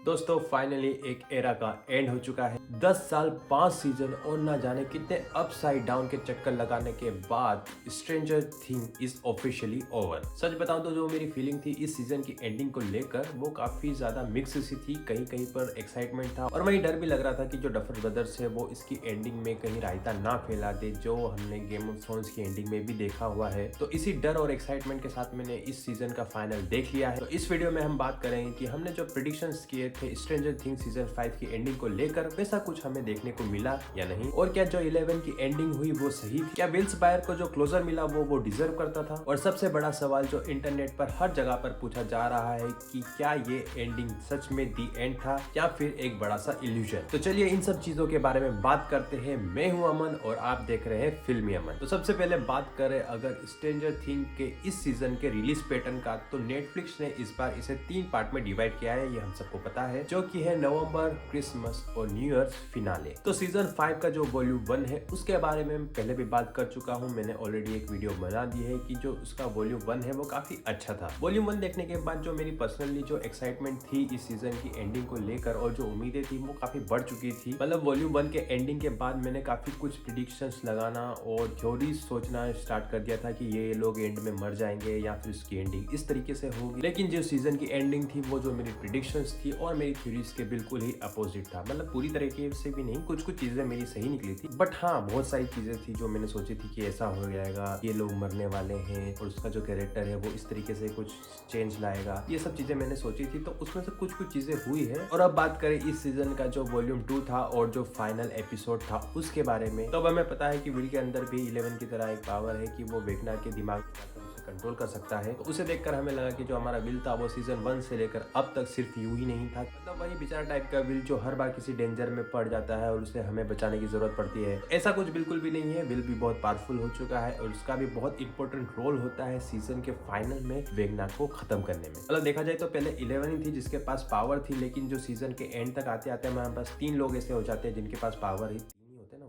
दोस्तों फाइनली एक एरा का एंड हो चुका है। 10 साल 5 सीजन और ना जाने कितने अपसाइड डाउन के चक्कर लगाने के बाद Stranger Thing is officially over. सच बताऊं तो जो मेरी फीलिंग थी इस सीजन की एंडिंग को लेकर वो काफी ज्यादा मिक्स सी थी। कहीं कहीं पर एक्साइटमेंट था और वहीं डर भी लग रहा था कि जो डफर ब्रदर्स है वो इसकी एंडिंग में कहीं रायता ना फैला दे, जो हमने गेम ऑफ थ्रोन्स की एंडिंग में भी देखा हुआ है। तो इसी डर और एक्साइटमेंट के साथ मैंने इस सीजन का फाइनल देख लिया है। तो इस वीडियो में हम बात करेंगे कि हमने जो प्रेडिक्शंस किए थे स्ट्रेंजर थिंग्स सीजन 5 की एंडिंग को लेकर वैसा कुछ हमें देखने को मिला या नहीं, और क्या जो 11 की एंडिंग हुई वो सही थी, क्या विल्स बायर को जो क्लोजर मिला वो डिजर्व करता था, और सबसे बड़ा सवाल जो इंटरनेट पर हर जगह पर पूछा जा रहा है कि क्या ये एंडिंग सच में दी एंड था या फिर एक बड़ा सा इल्यूजन। तो चलिए इन सब चीजों के बारे में बात करते हैं। मैं हूं अमन और आप देख रहे हैं फिल्मी अमन। तो सबसे पहले बात करें अगर स्ट्रेंजर थिंग के इस सीजन के रिलीज पैटर्न का, तो नेटफ्लिक्स ने इस बार इसे 3 पार्ट में डिवाइड किया है, ये हम सबको पता है, जो कि है नवंबर, क्रिसमस और न्यू ईयर फिनाले। तो सीजन 5 का जो वॉल्यूम 1 है उसके बारे में पहले भी बात कर चुका हूं, मैंने ऑलरेडी एक वीडियो बना दी है कि जो उसका वॉल्यूम 1 है वो काफी अच्छा था। वॉल्यूम 1 देखने के बाद जो मेरी पर्सनली जो एक्साइटमेंट थी इस सीजन की एंडिंग को लेकर और जो उम्मीदें थी वो काफी बढ़ चुकी थी। मतलब वॉल्यूम 1 के एंडिंग के बाद मैंने काफी कुछ प्रेडिक्शंस लगाना और थ्योरी सोचना स्टार्ट कर दिया था कि ये लोग एंड में मर जाएंगे या फिर उसकी एंडिंग इस तरीके से होगी। लेकिन जो सीजन की एंडिंग थी वो जो मेरी प्रेडिक्शंस थी और मेरी थ्योरीज के बिल्कुल ही अपोजिट था। मतलब पूरी तरीके से भी नहीं, कुछ कुछ चीजें मेरी सही निकली थी, बट हाँ बहुत सारी चीजें थी जो मैंने सोची थी कि ऐसा हो जाएगा, ये लोग मरने वाले हैं और उसका जो कैरेक्टर है वो इस तरीके से कुछ चेंज लाएगा, ये सब चीजें मैंने सोची थी। तो उसमें से कुछ कुछ चीजें हुई है। और अब बात करें इस सीजन का जो वॉल्यूम 2 था और जो फाइनल एपिसोड था उसके बारे में, तो अब हमें पता है कि विल के अंदर भी 11 की तरह एक पावर है कि वो वेगना के दिमाग कंट्रोल कर सकता है। तो उसे देखकर हमें लगा कि जो हमारा विल था वो सीजन 1 से लेकर अब तक सिर्फ यूं ही नहीं था, मतलब वही बेचारा टाइप का विल जो हर बार किसी डेंजर में पड़ जाता है और उसे हमें बचाने की जरूरत पड़ती है। ऐसा कुछ बिल्कुल भी नहीं है। विल भी बहुत पावरफुल हो चुका है और उसका भी बहुत इंपॉर्टेंट रोल होता है सीजन के फाइनल में वेगना को खत्म करने में। मतलब देखा जाए तो पहले 11 ही थी जिसके पास पावर थी, लेकिन जो सीजन के एंड तक आते आते हमारे पास 3 लोग ऐसे हो जाते हैं जिनके पास पावर ही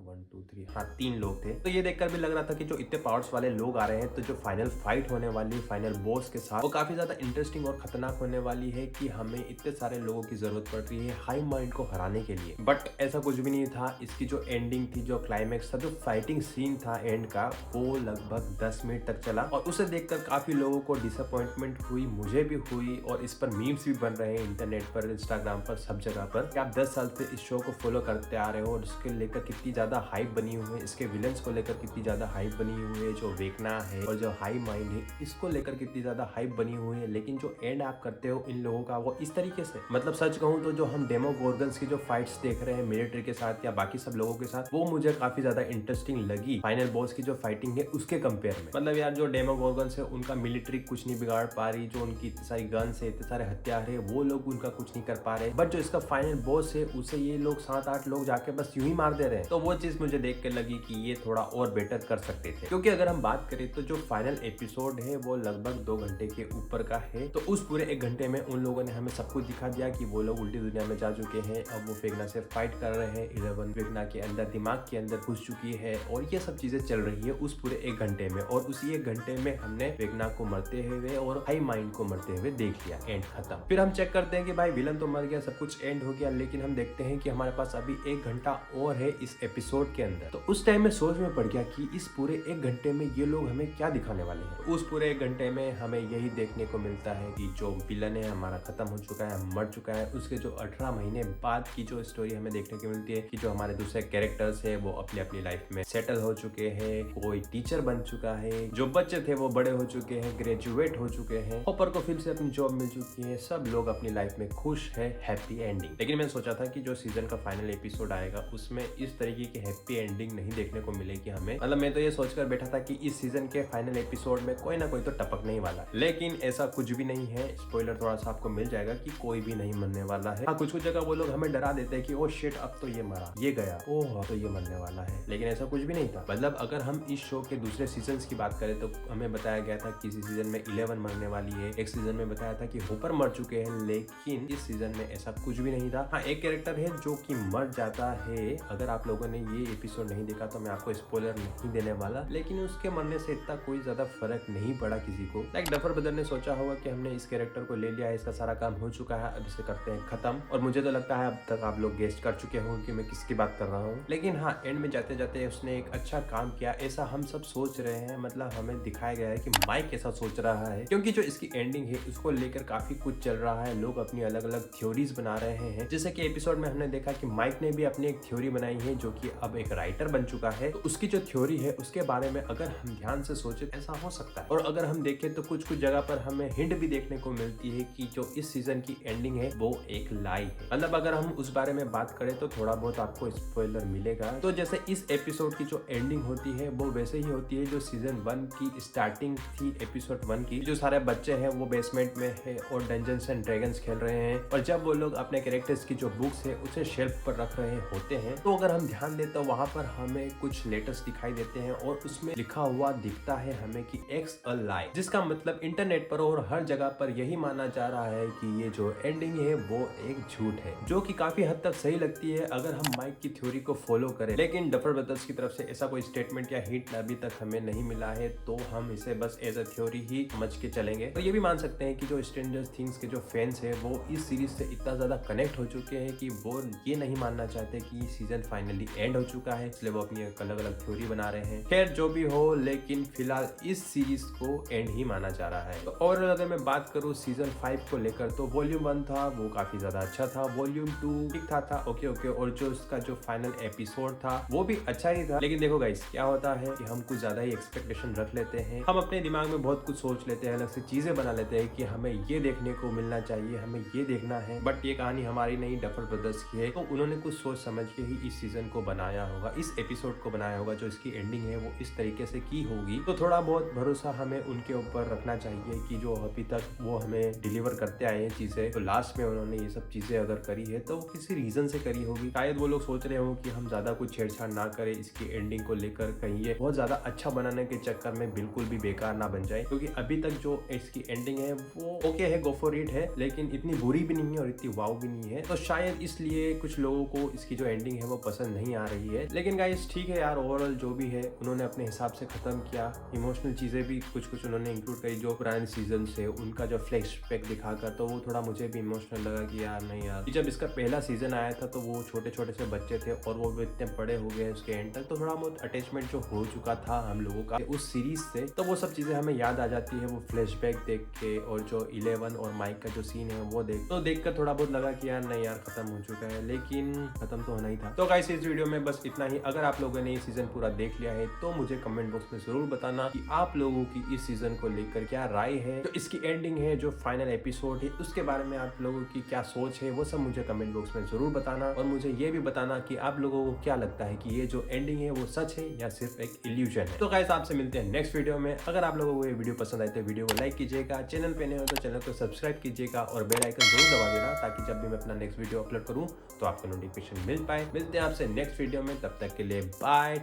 1 2 3 हाँ 3 लोग थे। तो ये देखकर भी लग रहा था कि जो इतने पावर्स वाले लोग आ रहे हैं तो जो फाइनल फाइट होने वाली फाइनल बॉस के साथ वो काफी ज्यादा इंटरेस्टिंग और खतरनाक होने वाली है कि हमें इतने सारे लोगों की जरूरत पड़ रही है हाई माइंड को हराने के लिए। बट ऐसा कुछ भी नहीं था। इसकी जो एंडिंग थी, जो क्लाइमेक्स था, जो फाइटिंग सीन था एंड का, वो लगभग 10 मिनट तक चला और उसे देखकर काफी लोगों को डिसअपॉइंटमेंट हुई, मुझे भी हुई, और इस पर मीम्स भी बन रहे हैं इंटरनेट पर, इंस्टाग्राम पर, सब जगह पर कि आप 10 साल से इस शो को फॉलो करते आ रहे हो और उसके लेकर कितनी ज्यादा हाइप बनी हुई है, इसके विलन्स को लेकर कितनी ज्यादा हाइप बनी हुई है, जो वेगना है और जो हाई माइंड है इसको लेकर कितनी ज्यादा हाइप बनी हुई है। लेकिन जो एंड आप करते हो इन लोगों का वो इस तरीके से, मतलब सच कहूं तो जो हम डेमोगोर्गन्स की जो फाइट्स देख रहे हैं मिलिट्री के साथ या बाकी सब लोगों के साथ, वो मुझे काफी ज्यादा इंटरेस्टिंग लगी फाइनल बॉस की जो फाइटिंग है उसके कंपेयर में। मतलब यार जो डेमोगोर्गन्स है उनका मिलिट्री कुछ नहीं बिगाड़ पा रही, जो उनकी इतनी सारी गन्स है, इतने सारे हथियार है, वो लोग उनका कुछ नहीं कर पा रहे, बट जो इसका फाइनल बॉस है उसे ये लोग 7-8 लोग जाके बस यूं ही मार दे रहे हैं। तो वो चीज मुझे देख के लगी कि ये थोड़ा और बेटर कर सकते थे, क्योंकि अगर हम बात करें तो जो फाइनल एपिसोड है वो लगभग 2 घंटे के ऊपर का है। तो उस पूरे 1 घंटे में उन लोगों ने हमें सब कुछ दिखा दिया कि वो लोग उल्टी दुनिया में जा चुके हैं, अब वो वेगना से फाइट कर रहे हैं, 11 वेगना के अंदर दिमाग के अंदर घुस चुकी है और ये सब चीजें चल रही है उस पूरे 1 घंटे में। और उसी 1 घंटे में हमने वेगना को मरते हुए और हाई माइंड को मरते हुए देख लिया, एंड खत्म। फिर हम चेक करते हैं कि भाई विलन तो मर गया, सब कुछ एंड हो गया, लेकिन हम देखते हैं कि हमारे पास अभी 1 घंटा और है इस एपिसोड के अंदर। तो उस टाइम में सोच में पड़ गया कि इस पूरे 1 घंटे में ये लोग हमें क्या दिखाने वाले हैं। उस पूरे 1 घंटे में हमें यही देखने को मिलता है कि जो विलन है हमारा खत्म हो चुका है, मर चुका है। उसके जो 18 महीने बाद की जो स्टोरी हमें देखने को मिलती है कि जो हमारे दूसरे कैरेक्टर्स है वो अपनी अपनी लाइफ में सेटल हो चुके हैं, कोई टीचर बन चुका है, जो बच्चे थे वो बड़े हो चुके हैं, ग्रेजुएट हो चुके हैं, हॉपर को फिर से अपनी जॉब मिल चुकी है, सब लोग अपनी लाइफ में खुश है, हैप्पी एंडिंग। लेकिन मैंने सोचा था कि जो सीजन का फाइनल एपिसोड आएगा उसमें इस तरीके की हैप्पी एंडिंग नहीं देखने को मिलेगी हमें। मतलब मैं तो ये सोचकर बैठा था कि इस सीजन के फाइनल एपिसोड में कोई ना कोई तो टपकने ही वाला, लेकिन ऐसा कुछ भी नहीं है। स्पॉइलर थोड़ा सा आपको मिल जाएगा कि कोई भी नहीं मरने वाला है। हाँ, कुछ कुछ जगह वो लोग हमें डरा देते हैं कि ओ शिट अब तो ये मरा, ये गया, ओह तो ये मरने वाला है, लेकिन ऐसा कुछ भी नहीं था। मतलब अगर हम इस शो के दूसरे सीजन की बात करें तो हमें बताया गया था किसी सीजन में 11 मरने वाली है, एक सीजन में बताया था कि होपर मर चुके हैं, लेकिन इस सीजन में ऐसा कुछ भी नहीं था। हाँ, एक कैरेक्टर है जो कि मर जाता है। अगर आप लोगों ने ये एपिसोड नहीं देखा तो मैं आपको स्पॉइलर नहीं देने वाला, लेकिन उसके मरने से इतना कोई ज्यादा फर्क नहीं पड़ा किसी को। लाइक डफर ब्रदर ने सोचा होगा कि हमने इस कैरेक्टर को ले लिया है, इसका सारा काम हो चुका है, अब इसे करते हैं खत्म। और मुझे तो लगता है अब तक आप लोग गेस्ट कर चुके होंगे कि मैं किसकी बात कर रहा हूँ। लेकिन हाँ, एंड में जाते जाते उसने एक अच्छा काम किया, ऐसा हम सब सोच रहे हैं। मतलब हमें दिखाया गया है कि माइक कैसा सोच रहा है, क्योंकि जो इसकी एंडिंग है उसको लेकर काफी कुछ चल रहा है। लोग अपनी अलग अलग थ्योरीज बना रहे हैं। जैसे कि एपिसोड में हमने देखा कि माइक ने भी अपनी एक थ्योरी बनाई है, जो कि अब एक राइटर बन चुका है। तो उसकी जो थ्योरी है उसके बारे में अगर हम ध्यान से सोचे ऐसा हो सकता है। और अगर हम देखें तो कुछ कुछ जगह पर हमें हिंट भी देखने को मिलती है कि जो इस सीजन की एंडिंग है वो एक लाई है। मतलब अगर हम उस बारे में बात करें तो थोड़ा बहुत आपको स्पॉइलर मिलेगा। तो जैसे इस एपिसोड की जो एंडिंग होती है वो वैसे ही होती है जो सीजन 1 की स्टार्टिंग थी एपिसोड 1 की। जो सारे बच्चे हैं वो बेसमेंट में है और डंजन्स एंड ड्रैगन्स खेल रहे हैं, और जब वो लोग अपने कैरेक्टर्स की जो बुक्स है उसे शेल्फ पर रख रहे होते हैं, तो अगर हम ध्यान दें तो वहां पर हमें कुछ लेटर्स दिखाई देते हैं और उसमें लिखा हुआ दिखता है हमें कि एक्स अ लाई, जिसका मतलब इंटरनेट पर और हर जगह पर यही माना जा रहा है कि ये जो एंडिंग है वो एक झूठ है, जो कि काफी हद तक सही लगती है अगर हम माइक की थ्योरी को फॉलो करें। लेकिन डफर ब्रदर्स की तरफ से ऐसा कोई स्टेटमेंट या हिंट अभी तक हमें नहीं मिला है, तो हम इसे बस एज अ थ्योरी ही समझ के चलेंगे। और ये भी मान सकते हैं कि जो स्ट्रेंजर थिंग्स के जो फैंस है वो इस सीरीज से इतना ज्यादा कनेक्ट हो चुके हैं कि वो ये नहीं मानना चाहते कि सीजन फाइनली एंड हो चुका है, इसलिए वो अपनी अलग अलग थ्योरी बना रहे हैं। खैर जो भी हो, लेकिन फिलहाल इस सीरीज को एंड ही माना जा रहा है। तो और अगर मैं बात करूँ सीजन 5 को लेकर, तो वॉल्यूम 1 था वो काफी ज्यादा अच्छा था, वॉल्यूम 2 ठीक था ओके, और जो उसका जो फाइनल एपिसोड था वो भी अच्छा ही था। लेकिन देखो गाइस, क्या होता है कि हम कुछ ज्यादा ही एक्सपेक्टेशन रख लेते हैं, हम अपने दिमाग में बहुत कुछ सोच लेते हैं, अलग से चीजें बना लेते हैं कि हमें ये देखने को मिलना चाहिए, हमें ये देखना है। बट ये कहानी हमारी नहीं, डफर ब्रदर्स की है, तो उन्होंने कुछ सोच समझ के ही इस सीजन को बनाया होगा, इस एपिसोड को बनाया होगा। जो इसकी एंडिंग है वो इस तरीके से की होगी, तो थोड़ा बहुत भरोसा हमें उनके ऊपर रखना चाहिए कि जो अभी तक वो हमें डिलीवर करते आए हैं चीजें, तो लास्ट में उन्होंने ये सब चीजें अगर करी है तो किसी रीजन से करी होगी। शायद वो लोग सोच रहे हो कि हम ज्यादा कुछ छेड़छाड़ ना करें इसकी एंडिंग को लेकर, कहीं ये बहुत ज्यादा अच्छा बनाने के चक्कर में बिल्कुल भी बेकार ना बन जाए। क्योंकि अभी तक जो इसकी एंडिंग है वो ओके है, गो फॉर इट है, लेकिन इतनी बुरी भी नहीं है और इतनी वाव भी नहीं है। तो शायद इसलिए कुछ लोगों को इसकी जो एंडिंग है वो पसंद नहीं आ रही है। लेकिन गाइस ठीक है यार, ओवरऑल जो भी है उन्होंने अपने हिसाब से खत्म किया। इमोशनल चीजें भी कुछ उन्होंने इंक्लूड करी जो पुराने सीजन से, उनका जो फ्लैशबैक दिखाकर, तो वो थोड़ा मुझे भी इमोशनल लगा कि यार नहीं यार, जब इसका पहला सीजन आया था तो वो छोटे छोटे से बच्चे थे और वो इतने बड़े हो गए उसके एंड तक, तो थोड़ा बहुत अटैचमेंट जो हो चुका था हम लोगों का उस सीरीज से, तो वो सब चीजें हमें याद आ जाती है वो फ्लैशबैक देख के। और जो 11 और माइक का जो सीन है वो देखकर थोड़ा बहुत लगा कि यार नहीं यार खत्म हो चुका है, लेकिन खत्म तो होना ही था। तो गाइस इस वीडियो में बस इतना ही। अगर आप लोगों ने ये सीजन पूरा देख लिया है तो मुझे कमेंट बॉक्स में जरूर बताना कि आप लोगों की इस सीजन को लेकर क्या राय है, जो इसकी एंडिंग है, जो फाइनल एपिसोड है, उसके बारे में आप लोगों की क्या सोच है, वो सब मुझे कमेंट बॉक्स में जरूर बताना। और मुझे ये भी बताना कि आप लोगों को क्या लगता है कि ये जो एंडिंग है वो सच है या सिर्फ एक इल्यूजन है। तो गाइस आपसे मिलते हैं नेक्स्ट वीडियो में। अगर आप लोगों को ये वीडियो पसंद आए तो वीडियो को लाइक कीजिएगा, चैनल पे नए हो तो चैनल को सब्सक्राइब कीजिएगा और बेल आइकन जरूर दबा देना, ताकि जब भी मैं अपना नेक्स्ट वीडियो अपलोड करूँ तो आपको नोटिफिकेशन मिल पाए। मिलते हैं आपसे नेक्स्ट वीडियो में, तब तक के लिए बाय,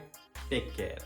टेक केयर।